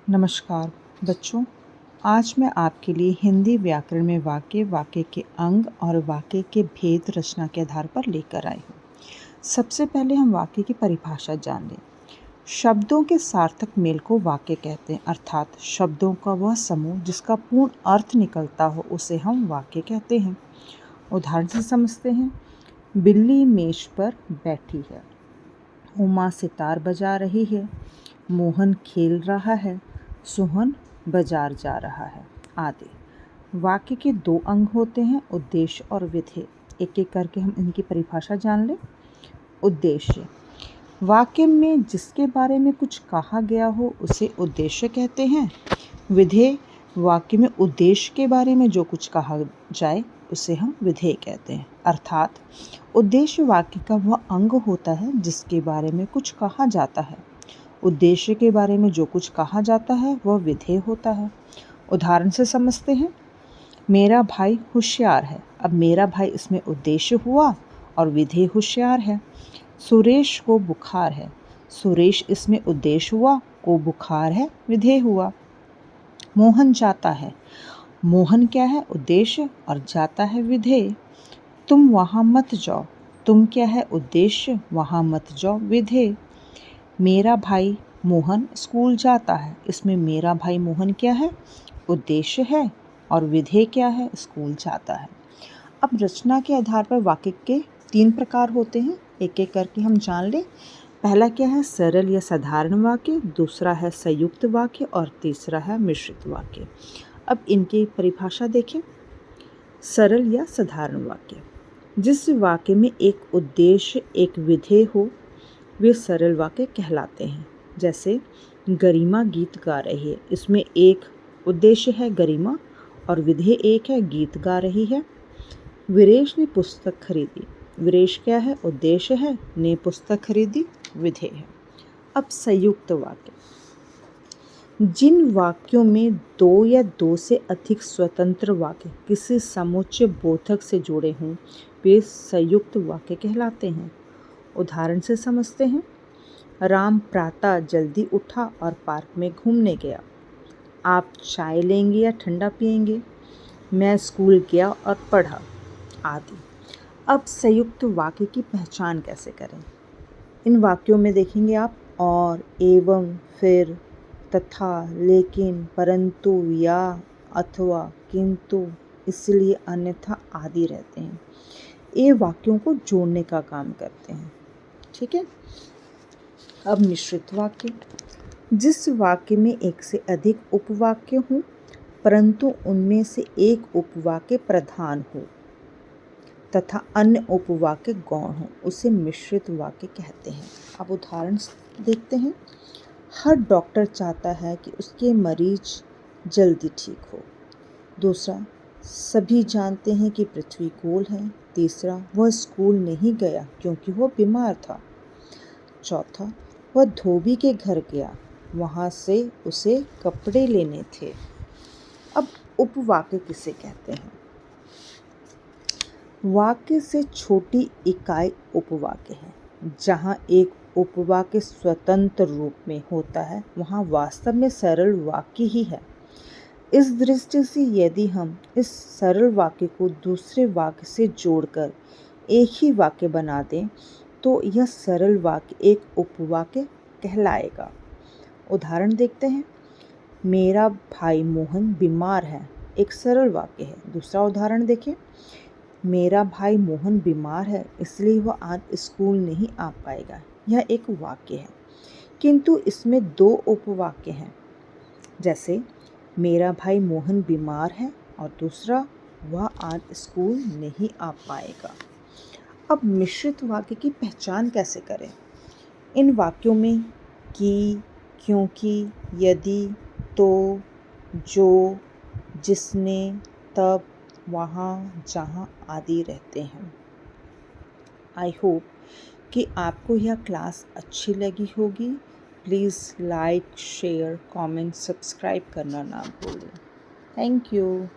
नमस्कार बच्चों, आज मैं आपके लिए हिंदी व्याकरण में वाक्य, वाक्य के अंग और वाक्य के भेद रचना के आधार पर लेकर आई हूँ। सबसे पहले हम वाक्य की परिभाषा जान लें। शब्दों के सार्थक मेल को वाक्य कहते हैं, अर्थात शब्दों का वह समूह जिसका पूर्ण अर्थ निकलता हो उसे हम वाक्य कहते हैं। उदाहरण से समझते हैं। बिल्ली मेज पर बैठी है, उमा सितार बजा रही है, मोहन खेल रहा है, सोहन बाजार जा रहा है आदि। वाक्य के दो अंग होते हैं, उद्देश्य और विधेय। एक एक करके हम इनकी परिभाषा जान लें। उद्देश्य, वाक्य में जिसके बारे में कुछ कहा गया हो उसे उद्देश्य कहते हैं। विधेय, वाक्य में उद्देश्य के बारे में जो कुछ कहा जाए उसे हम विधेय कहते हैं। अर्थात उद्देश्य वाक्य का वह अंग होता है जिसके बारे में कुछ कहा जाता है। उद्देश्य के बारे में जो कुछ कहा जाता है वह विधेय होता है। उदाहरण से समझते हैं। मेरा भाई होशियार है। अब मेरा भाई इसमें उद्देश्य हुआ और विधेय होशियार है। सुरेश को बुखार है। सुरेश इसमें उद्देश्य हुआ, को बुखार है, विधेय हुआ। मोहन जाता है। मोहन क्या है? उद्देश्य, और जाता है विधेय। तुम वहाँ मत जाओ। तुम क्या है? उद्देश्य, वहाँ मत जाओ विधेय। मेरा भाई मोहन स्कूल जाता है। इसमें मेरा भाई मोहन क्या है? उद्देश्य है, और विधेय क्या है? स्कूल जाता है। अब रचना के आधार पर वाक्य के 3 प्रकार होते हैं, एक एक करके हम जान लें। पहला क्या है? सरल या साधारण वाक्य, दूसरा है संयुक्त वाक्य और तीसरा है मिश्रित वाक्य। अब इनकी परिभाषा देखें। सरल या साधारण वाक्य, जिस वाक्य में एक उद्देश्य, एक विधेय हो, वे सरल वाक्य कहलाते हैं। जैसे गरिमा गीत गा रही है, इसमें एक उद्देश्य है गरिमा और विधेय एक है गीत गा रही है। वीरेश ने पुस्तक खरीदी, वीरेश क्या है? उद्देश्य है, ने पुस्तक खरीदी, विधेय है। अब संयुक्त वाक्य, जिन वाक्यों में दो या दो से अधिक स्वतंत्र वाक्य किसी समुच्चय बोधक से जुड़े हों वे संयुक्त वाक्य कहलाते हैं। उदाहरण से समझते हैं। राम प्रातः जल्दी उठा और पार्क में घूमने गया। आप चाय लेंगे या ठंडा पिएंगे? मैं स्कूल गया और पढ़ा आदि। अब संयुक्त वाक्य की पहचान कैसे करें? इन वाक्यों में देखेंगे आप और, एवं, फिर, तथा, लेकिन, परंतु, या, अथवा, किंतु, इसलिए, अन्यथा आदि रहते हैं। ये वाक्यों को जोड़ने का काम करते हैं। ठीक है। अब मिश्रित वाक्य, जिस वाक्य में एक से अधिक उपवाक्य हों परंतु उनमें से एक उपवाक्य प्रधान हो तथा अन्य उपवाक्य गौण हो उसे मिश्रित वाक्य कहते हैं। अब उदाहरण देखते हैं। हर डॉक्टर चाहता है कि उसके मरीज जल्दी ठीक हो। दूसरा, सभी जानते हैं कि पृथ्वी गोल है। तीसरा, वह स्कूल नहीं गया क्योंकि वह बीमार था। चौथा, वह धोबी के घर गया, वहाँ से उसे कपड़े लेने थे। अब उपवाक्य किसे कहते हैं? वाक्य से छोटी इकाई उपवाक्य है। जहाँ एक उपवाक्य स्वतंत्र रूप में होता है वहाँ वास्तव में सरल वाक्य ही है। इस दृष्टि से यदि हम इस सरल वाक्य को दूसरे वाक्य से जोड़कर एक ही वाक्य बना दें तो यह सरल वाक्य एक उपवाक्य कहलाएगा। उदाहरण देखते हैं। मेरा भाई मोहन बीमार है, एक सरल वाक्य है। दूसरा उदाहरण देखें। मेरा भाई मोहन बीमार है इसलिए वह आज स्कूल नहीं आ पाएगा, यह एक वाक्य है, किंतु इसमें 2 उपवाक्य हैं। जैसे मेरा भाई मोहन बीमार है और दूसरा, वह आज स्कूल नहीं आ पाएगा। अब मिश्रित वाक्य की पहचान कैसे करें? इन वाक्यों में कि, क्योंकि, यदि, तो, जो, जिसने, तब, वहाँ, जहाँ आदि रहते हैं। आई होप कि आपको यह क्लास अच्छी लगी होगी। Please like, share, comment, subscribe करना ना भूलें। Thank you.